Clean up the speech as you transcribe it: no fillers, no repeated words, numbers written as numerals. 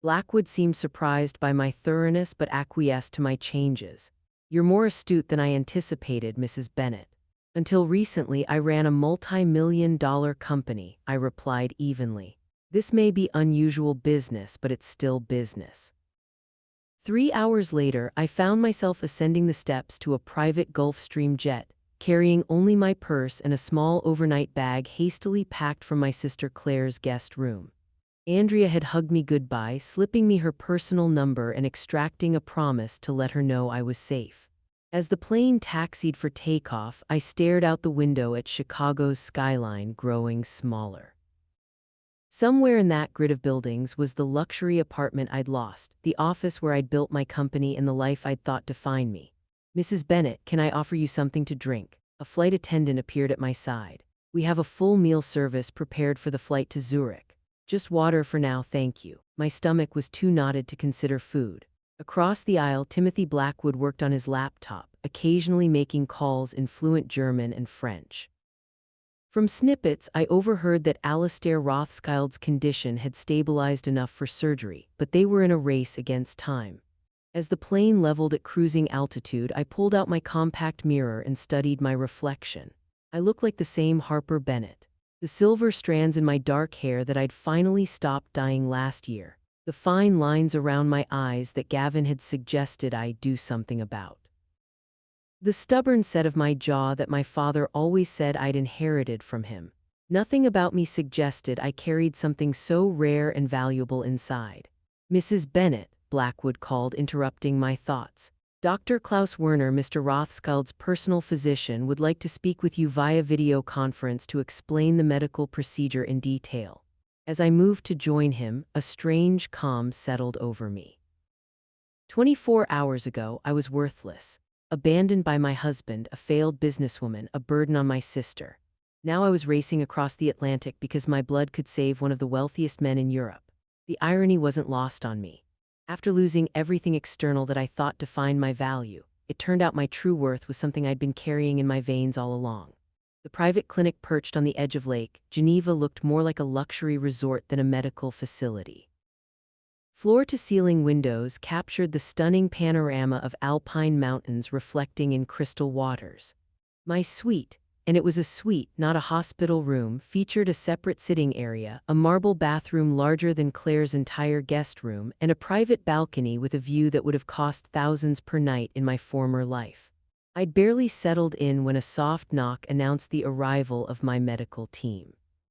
Blackwood seemed surprised by my thoroughness but acquiesced to my changes. You're more astute than I anticipated, Mrs. Bennet. Until recently, I ran a multi-million-dollar company, I replied evenly. This may be unusual business, but it's still business. 3 hours later, I found myself ascending the steps to a private Gulfstream jet, carrying only my purse and a small overnight bag hastily packed from my sister Claire's guest room. Andrea had hugged me goodbye, slipping me her personal number and extracting a promise to let her know I was safe. As the plane taxied for takeoff, I stared out the window at Chicago's skyline growing smaller. Somewhere in that grid of buildings was the luxury apartment I'd lost, the office where I'd built my company and the life I'd thought defined me. Mrs. Bennet, can I offer you something to drink? A flight attendant appeared at my side. We have a full meal service prepared for the flight to Zurich. Just water for now, thank you. My stomach was too knotted to consider food. Across the aisle, Timothy Blackwood worked on his laptop, occasionally making calls in fluent German and French. From snippets, I overheard that Alistair Rothschild's condition had stabilized enough for surgery, but they were in a race against time. As the plane leveled at cruising altitude, I pulled out my compact mirror and studied my reflection. I looked like the same Harper Bennett. The silver strands in my dark hair that I'd finally stopped dyeing last year. The fine lines around my eyes that Gavin had suggested I do something about. The stubborn set of my jaw that my father always said I'd inherited from him. Nothing about me suggested I carried something so rare and valuable inside. Mrs. Bennet, Blackwood called, interrupting my thoughts. Dr. Klaus Werner, Mr. Rothschild's personal physician, would like to speak with you via video conference to explain the medical procedure in detail. As I moved to join him, a strange calm settled over me. 24 hours ago, I was worthless. Abandoned by my husband, a failed businesswoman, a burden on my sister. Now I was racing across the Atlantic because my blood could save one of the wealthiest men in Europe. The irony wasn't lost on me. After losing everything external that I thought defined my value, it turned out my true worth was something I'd been carrying in my veins all along. The private clinic perched on the edge of Lake Geneva looked more like a luxury resort than a medical facility. Floor-to-ceiling windows captured the stunning panorama of alpine mountains reflecting in crystal waters. My suite, and it was a suite, not a hospital room, featured a separate sitting area, a marble bathroom larger than Claire's entire guest room, and a private balcony with a view that would have cost thousands per night in my former life. I'd barely settled in when a soft knock announced the arrival of my medical team.